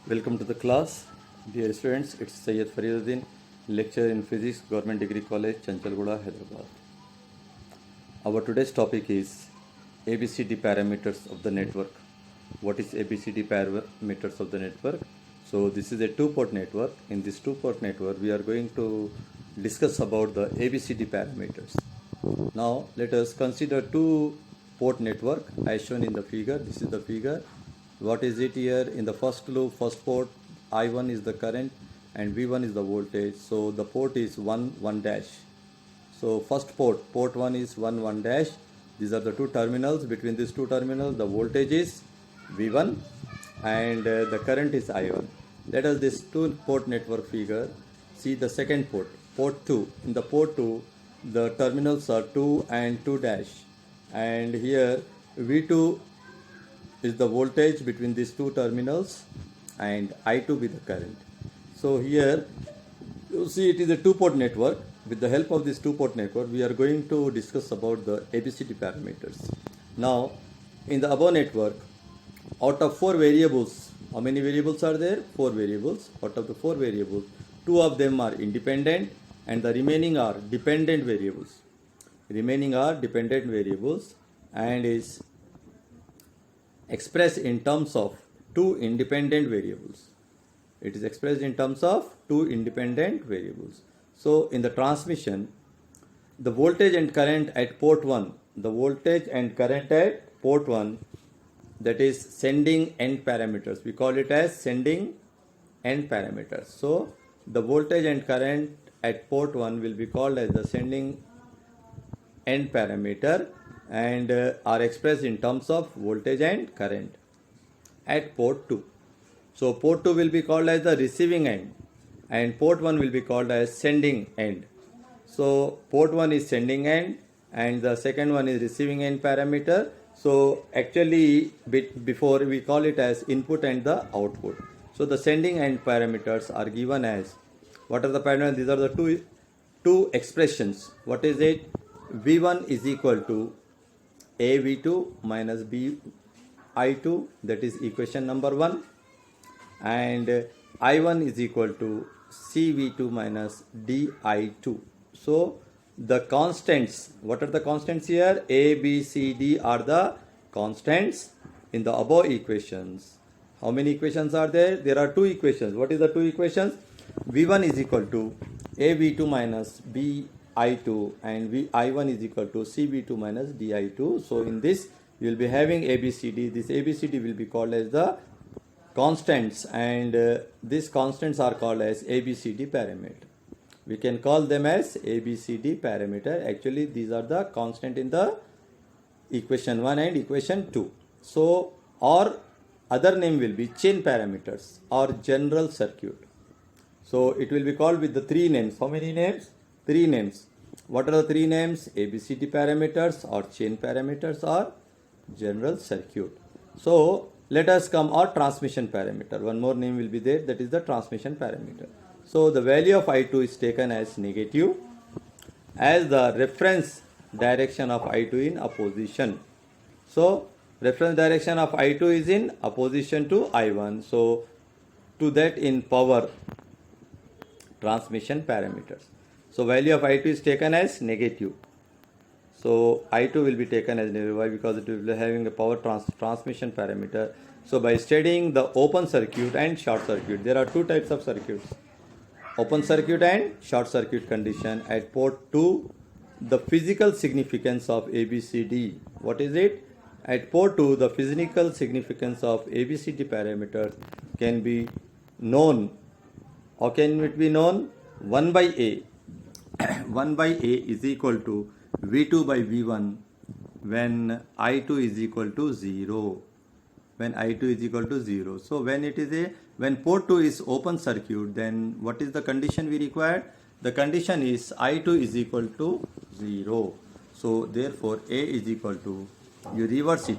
Welcome to the class. Dear students, it's Syed Fariduddin, lecturer in physics, Government Degree College, Chanchalgoda, Hyderabad. Our today's topic is ABCD parameters of the network. What is ABCD parameters of the network? So this is a two-port network. In this two-port network, we are going to discuss about the ABCD parameters. Now let us consider two-port network as shown in the figure. This is the figure. What is it here? In the first loop, first port, I1 is the current and V1 is the voltage. So the port is 1, 1 dash. So first port 1 is 1, 1 dash. These are the two terminals. Between these two terminals, the voltage is V1 and the current is I1. Let us this two-port network figure see the second port 2. In the port 2, the terminals are 2 and 2 dash. And here V2 is the voltage between these two terminals and I2 with the current. So here you see it is a two-port network. With the help of this two-port network, we are going to discuss about the ABCD parameters. Now in the above network, out of 4 variables, how many variables are there? 4 variables. Out of the 4 variables, 2 of them are independent and the remaining are dependent variables. Remaining are dependent variables and is expressed in terms of 2 independent variables. It is expressed in terms of 2 independent variables. So in the transmission, the voltage and current at port 1, the voltage and current at port 1, that is sending end parameters. We call it as sending end parameters. So the voltage and current at port 1 will be called as the sending end parameter and are expressed in terms of voltage and current at port 2. So port 2 will be called as the receiving end and port 1 will be called as sending end. So port 1 is sending end and the second one is receiving end parameter. So actually before we call it as input and the output. So the sending end parameters are given as, what are the parameters? These are the two expressions. What is it? V1 is equal to AV2 minus BI2, that is equation number 1, and I1 is equal to CV2 minus DI2. So the constants, what are the constants here? A, B, C, D are the constants in the above equations. How many equations are there? There are 2 equations. What is the 2 equations? V1 is equal to AV2 minus BI2 and I1 is equal to CV2 minus DI2. So in this you will be having ABCD. This ABCD will be called as the constants and these constants are called as ABCD parameter. We can call them as ABCD parameter. Actually these are the constant in the equation 1 and equation 2. So or other name will be chain parameters or general circuit. So it will be called with the 3 names. How many names? 3 names. What are the 3 names? ABCD parameters or chain parameters or general circuit. So let us come or transmission parameter. One more name will be there, that is the transmission parameter. So the value of I2 is taken as negative as the reference direction of I2 in opposition. So reference direction of I2 is in opposition to I1. So to that in power transmission parameters. So value of I2 is taken as negative. So I2 will be taken as negative. Why? Because it will be having a power transmission parameter. So by studying the open circuit and short circuit, there are 2 types of circuits. Open circuit and short circuit condition at port 2, the physical significance of ABCD. What is it? At port 2, the physical significance of ABCD parameters can be known. How can it be known? 1 by A. 1 by A is equal to V2 by V1 when I2 is equal to 0. When I2 is equal to 0. So when port 2 is open circuit, then what is the condition we require? The condition is I2 is equal to 0. So therefore A is equal to, you reverse it,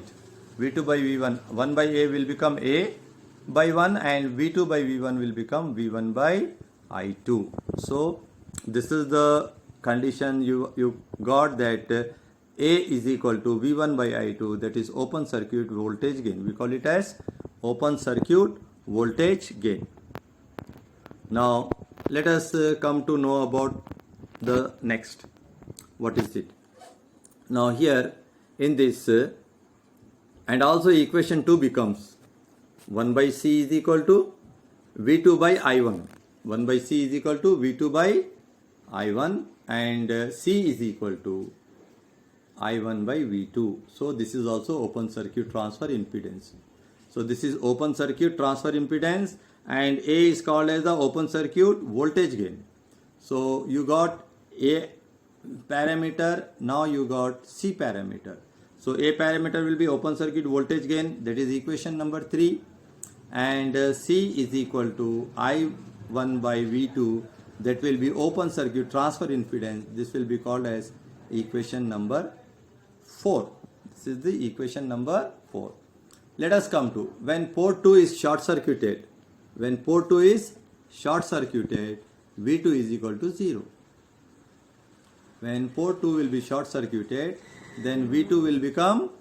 V2 by V1, 1 by A will become A by 1 and V2 by V1 will become V1 by I2. So this is the condition you got, that A is equal to V1 by I2, that is open circuit voltage gain. We call it as open circuit voltage gain. Now let us come to know about the next. What is it? Now here in this and also equation 2 becomes 1 by C is equal to V2 by I1. 1 by C is equal to V2 by I1 and C is equal to I1 by V2. So this is also open circuit transfer impedance. So this is open circuit transfer impedance and A is called as the open circuit voltage gain. So you got A parameter, now you got C parameter. So A parameter will be open circuit voltage gain, that is equation number 3, and C is equal to I1 by V2, that will be open circuit transfer impedance. This will be called as equation number 4. This is the equation number 4. Let us come to when port 2 is short circuited. When port 2 is short circuited, V2 is equal to 0. When port 2 will be short circuited, then V2 will become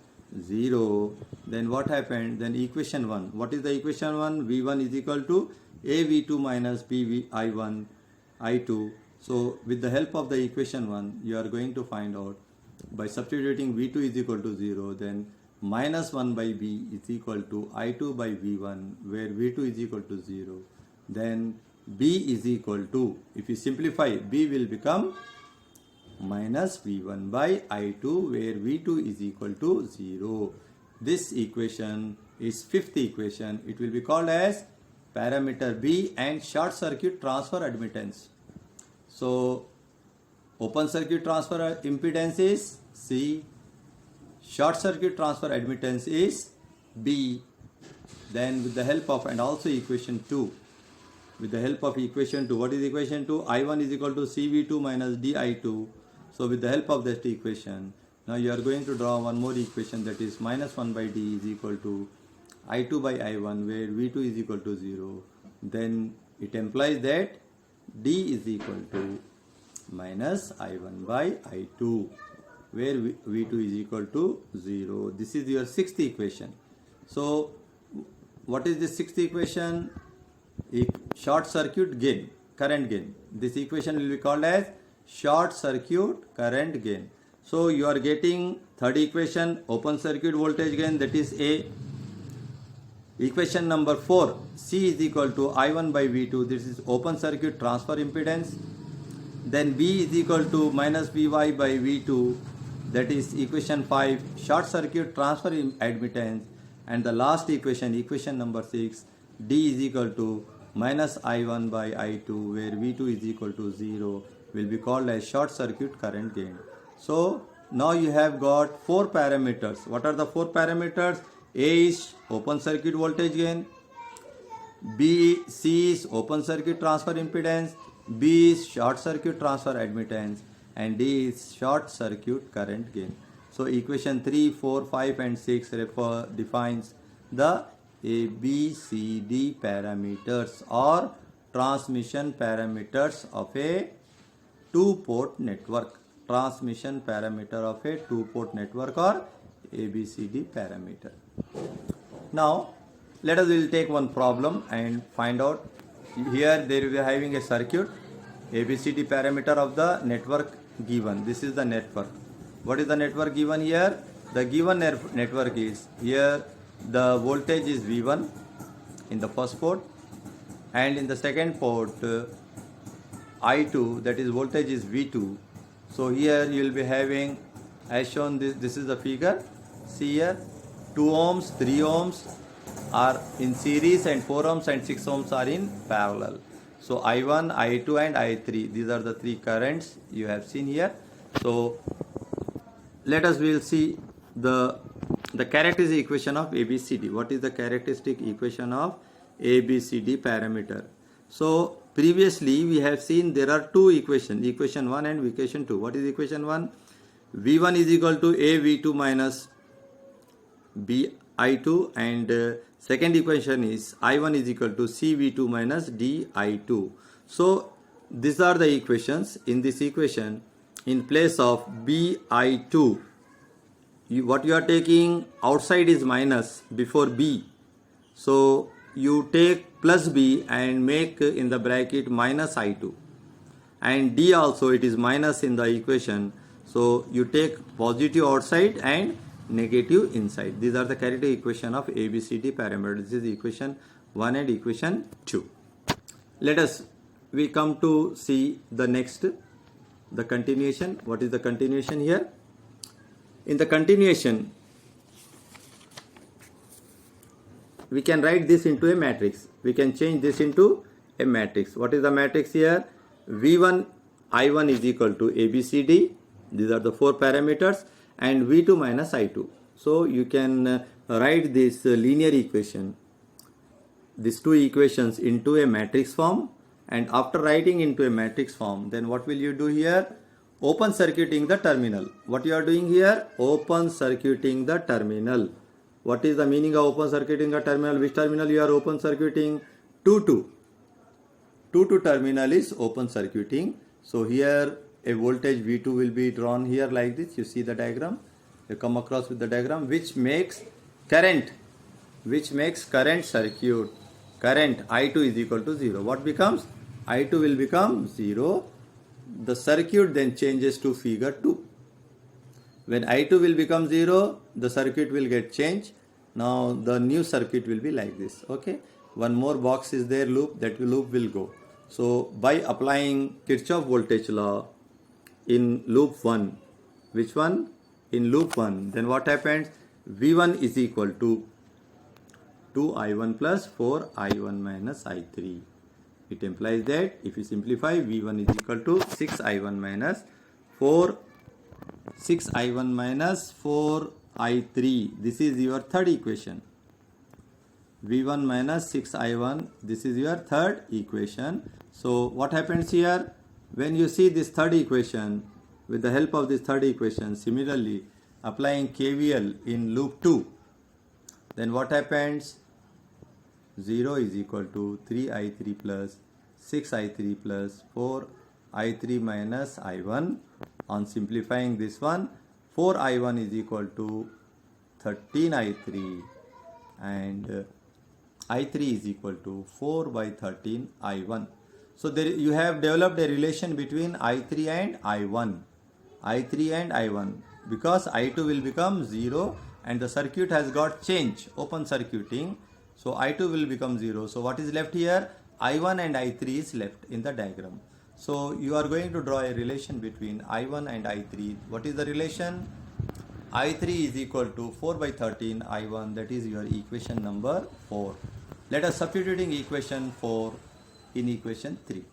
0. Then what happened? Then equation 1. What is the equation 1? V1 is equal to AV2 minus BVI1 I2. So with the help of the equation 1, you are going to find out by substituting V2 is equal to 0, then minus 1 by B is equal to I2 by V1, where V2 is equal to 0. Then B is equal to, if you simplify, B will become minus V1 by I2, where V2 is equal to 0. This equation is fifth equation. It will be called as parameter B and short circuit transfer admittance. So open circuit transfer impedance is C, short circuit transfer admittance is B. Then with the help of and also equation 2, with the help of equation 2, what is equation 2? I1 is equal to CV2 minus DI2. So with the help of that equation, now you are going to draw one more equation, that is minus 1 by D is equal to I2 by I1, where V2 is equal to 0. Then it implies that D is equal to minus I1 by I2, where V2 is equal to 0. This is your sixth equation. So what is the sixth equation? Short circuit gain, current gain. This equation will be called as short circuit current gain. So you are getting third equation, open circuit voltage gain, that is A. Equation number 4, C is equal to I1 by V2, this is open circuit transfer impedance. Then B is equal to minus Vy by V2, that is equation 5, short circuit transfer admittance. And the last equation, equation number 6, D is equal to minus I1 by I2, where V2 is equal to 0, will be called as short circuit current gain. So now you have got 4 parameters. What are the 4 parameters? A is open circuit voltage gain, C is open circuit transfer impedance, B is short circuit transfer admittance, and D is short circuit current gain. So equation 3, 4, 5 and 6 defines the ABCD parameters or transmission parameters of a two-port network. Transmission parameter of a two-port network or ABCD parameter. Now let us will take one problem and find out. Here they will be having a circuit, ABCD parameter of the network given. This is the network. What is the network given here? The given network is, here the voltage is V1 in the first port, and in the second port I2, that is voltage is V2. So here you will be having, as shown, this is the figure. See here, 2 ohms, 3 ohms are in series and 4 ohms and 6 ohms are in parallel. So I1, I2 and I3, these are the 3 currents you have seen here. So let us will see the characteristic equation of ABCD. What is the characteristic equation of ABCD parameter? So previously we have seen there are 2 equations, equation 1 and equation 2. What is equation 1? V1 is equal to AV2 minus BI2, and second equation is I1 is equal to CV2 minus DI2. So these are the equations. In this equation, in place of BI2, what you are taking outside is minus before B. So you take plus b and make in the bracket minus I2, and d also it is minus in the equation, so you take positive outside and negative inside. These are the characteristic equation of ABCD parameter. This is equation 1 and equation 2. Let us we come to see the next, the continuation. What is the continuation here? In the continuation, we can write this into a matrix. We can change this into a matrix. What is the matrix here? V1 I1 is equal to ABCD. These are the 4 parameters, and V2 minus I2. So you can write this linear equation, these two equations, into a matrix form. And after writing into a matrix form, then what will you do here? Open circuiting the terminal. What you are doing here? Open circuiting the terminal. What is the meaning of open circuiting a terminal? Which terminal you are open circuiting? 2 to terminal is open circuiting. So here a voltage V2 will be drawn here like this. You see the diagram. You come across with the diagram which makes current circuit. Current I2 is equal to 0. What becomes? I2 will become 0. The circuit then changes to figure 2. When I2 will become 0, the circuit will get changed. Now the new circuit will be like this. Okay. One more box is there, loop. That loop will go. So by applying Kirchhoff voltage law in loop 1, which one? In loop 1, then what happens? V1 is equal to 2I1 plus 4I1 minus I3. It implies that if you simplify, V1 is equal to 6I1 minus 4I3. This is your third equation. V1 minus 6I1. This is your third equation. So what happens here? When you see this third equation, with the help of this third equation, similarly applying KVL in loop 2, then what happens? 0 is equal to 3I3 plus 6I3 plus 4I3 minus I1. On simplifying this one, 4I1 is equal to 13I3 and I3 is equal to 4 by 13 I1. So there you have developed a relation between I3 and I1. I3 and I1, because I2 will become 0 and the circuit has got change, open circuiting. So I2 will become 0. So what is left here? I1 and I3 is left in the diagram. So you are going to draw a relation between I1 and I3. What is the relation? I3 is equal to 4 by 13 I1. That is your equation number 4. Let us substituting equation 4 in equation 3.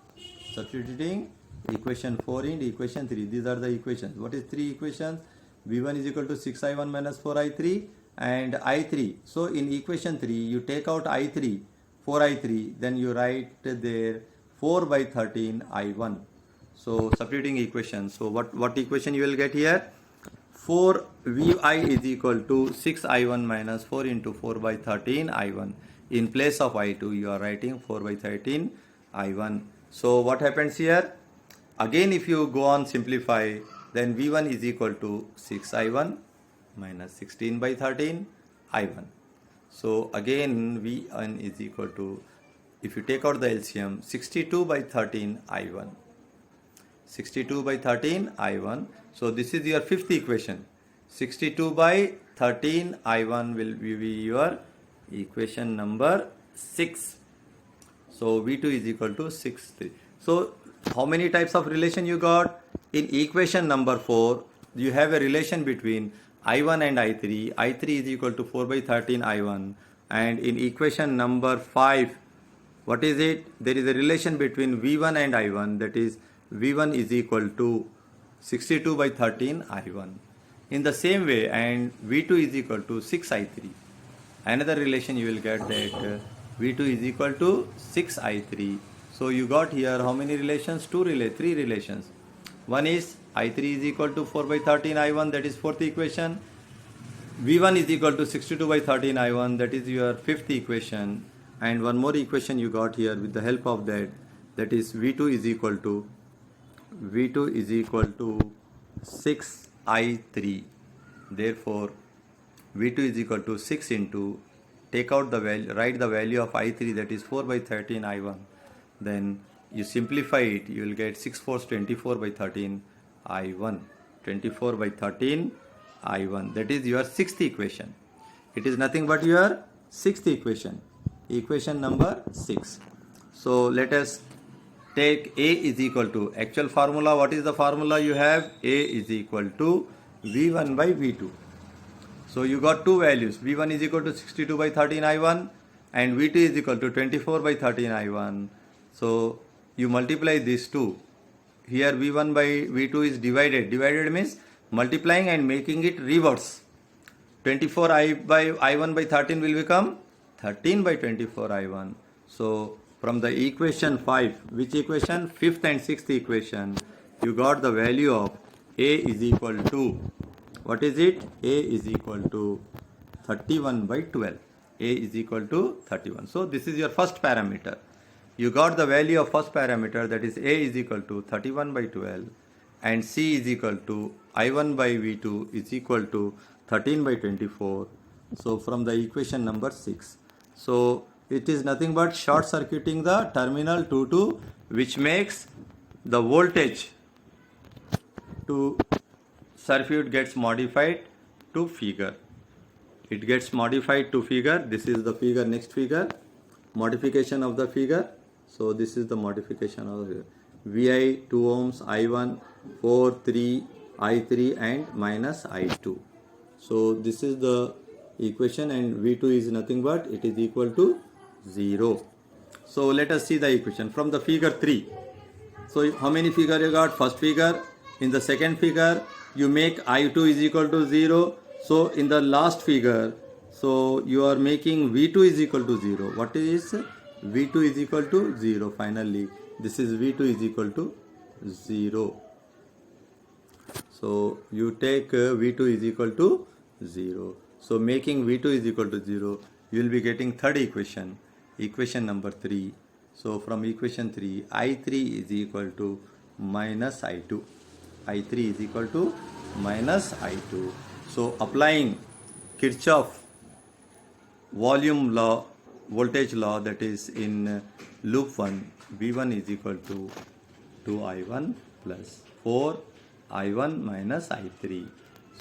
Substituting equation 4 in equation 3. These are the equations. What is 3 equations? V1 is equal to 6I1 minus 4I3 and I3. So in equation 3 you take out I3, 4I3, then you write there 4 by 13 I1. So substituting equation. So what equation you will get here? 4 Vi is equal to 6I1 minus 4 into 4 by 13 I1. In place of I2 you are writing 4 by 13 I1. So what happens here? Again if you go on simplify, then V1 is equal to 6I1 minus 16 by 13 I1. So again V1 is equal to, if you take out the LCM, 62 by 13 I1. 62 by 13 I1. So this is your fifth equation. 62 by 13 I1 will be your equation number 6. So V2 is equal to 6. So how many types of relation you got? In equation number 4, you have a relation between I1 and I3. I3 is equal to 4 by 13 I1. And in equation number 5, what is it? There is a relation between V1 and I1. That is V1 is equal to 62 by 13 I1. In the same way, and V2 is equal to 6I3. Another relation you will get that V2 is equal to 6I3. So you got here how many relations? 3 relations. One is I3 is equal to 4 by 13 I1, that is fourth equation. V1 is equal to 62 by 13 I1, that is your fifth equation. And one more equation you got here with the help of that, that is V2 is equal to 6I3. Therefore V2 is equal to 6 into take out the value, write the value of I3, that is 4 by 13 I1. Then you simplify it, you will get 6 4 24 by 13 I1. 24 by 13 I1. That is your sixth equation. It is nothing but your sixth equation. Equation number 6. So let us take A is equal to, actual formula, what is the formula you have? A is equal to V1 by V2. So you got two values, V1 is equal to 62 by 13 I1 and V2 is equal to 24 by 13 I1. So you multiply these two. Here V1 by V2 is divided. Divided means multiplying and making it reverse. 24 I1 by 13 will become 13 by 24 I1. So from the equation 5, which equation? Fifth and sixth equation, you got the value of A is equal to, what is it? A is equal to 31 by 12. A is equal to 31. So this is your first parameter. You got the value of first parameter, that is A is equal to 31 by 12 and C is equal to I1 by V2 is equal to 13 by 24. So from the equation number 6. So it is nothing but short circuiting the terminal 2 2, which makes the voltage to circuit gets modified to figure. It gets modified to figure. This is the figure, next figure, modification of the figure. So this is the modification of the VI 2 ohms, I1 4 3 I3 and minus I2. So this is the equation and V2 is nothing but it is equal to 0. So let us see the equation from the figure 3. So how many figure you got? First figure. In the second figure you make I2 is equal to 0. So in the last figure, so you are making V2 is equal to 0. What is V2 is equal to 0? Finally this is V2 is equal to 0. So you take V2 is equal to 0. So making V2 is equal to 0, you will be getting third equation, equation number 3. So from equation 3, I3 is equal to minus I2. I3 is equal to minus I2. So applying Kirchhoff volume law, voltage law, that is in loop 1, V1 is equal to 2I1 plus 4I1 minus I3.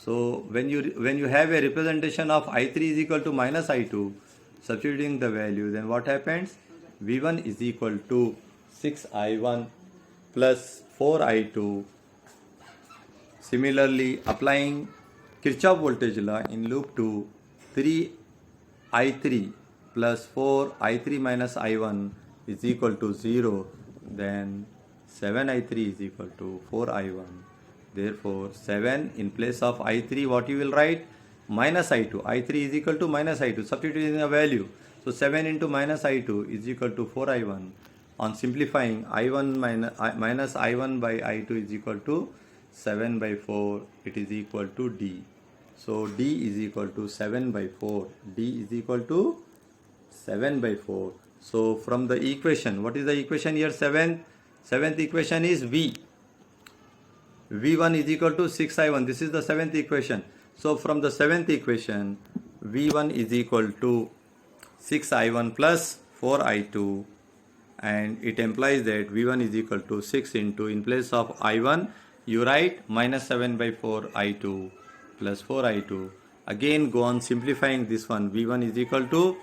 So when you have a representation of I3 is equal to minus I2, substituting the value, then what happens? V1 is equal to 6I1 plus 4I2. Similarly, applying Kirchhoff voltage law in loop 2, 3I3 plus 4I3 minus I1 is equal to 0, then 7I3 is equal to 4I1. Therefore 7 in place of I3, what you will write? Minus I2. I3 is equal to minus I2, substituting a value. So 7 into minus I2 is equal to 4I1. On simplifying, I1 minus I1 by I2 is equal to 7 by 4. It is equal to D. So D is equal to 7 by 4. D is equal to 7 by 4. So from the equation, what is the equation here? Seventh equation is V. V1 is equal to 6I1. This is the seventh equation. So from the seventh equation, V1 is equal to 6I1 plus 4I2, and it implies that V1 is equal to 6 into, in place of I1 you write minus 7 by 4 I2 plus 4I2. Again go on simplifying this one. V1 is equal to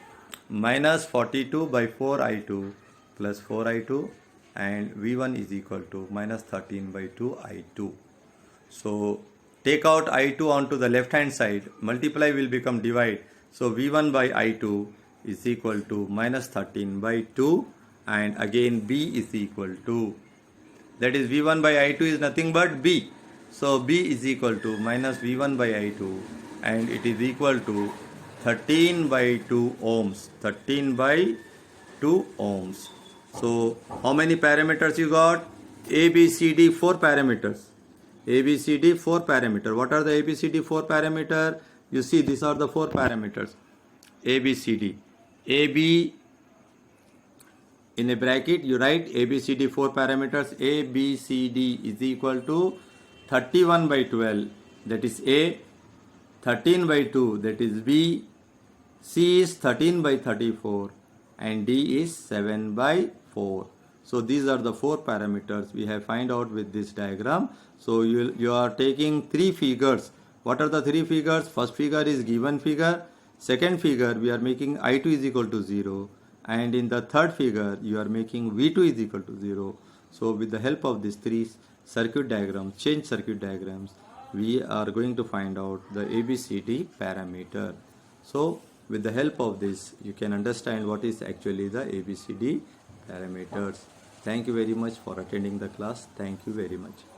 minus 42 by 4 I2 plus 4 I2, and V1 is equal to minus 13 by 2 I2. So take out I2 onto the left hand side, multiply will become divide. So V1 by I2 is equal to minus 13 by 2, and again B is equal to, that is V1 by I2 is nothing but B. So B is equal to minus V1 by I2, and it is equal to 13 by 2 ohms. 13 by 2 ohms. So how many parameters you got? A, B, C, D, 4 parameters. A, B, C, D, 4 parameters. What are the A, B, C, D, 4 parameters? You see, these are the 4 parameters. A, B, C, D. A, B, in a bracket you write A, B, C, D 4 parameters. A, B, C, D is equal to 31 by 12, that is A, 13 by 2, that is B, C is 13 by 34 and D is 7 by 4. So these are the four parameters we have find out with this diagram. So you are taking three figures. What are the three figures? First figure is given figure. Second figure we are making I2 is equal to 0. And in the third figure you are making V2 is equal to 0. So with the help of these three circuit diagrams, change circuit diagrams, we are going to find out the ABCD parameter. So with the help of this you can understand what is actually the ABCD parameters. Thank you very much for attending the class. Thank you very much.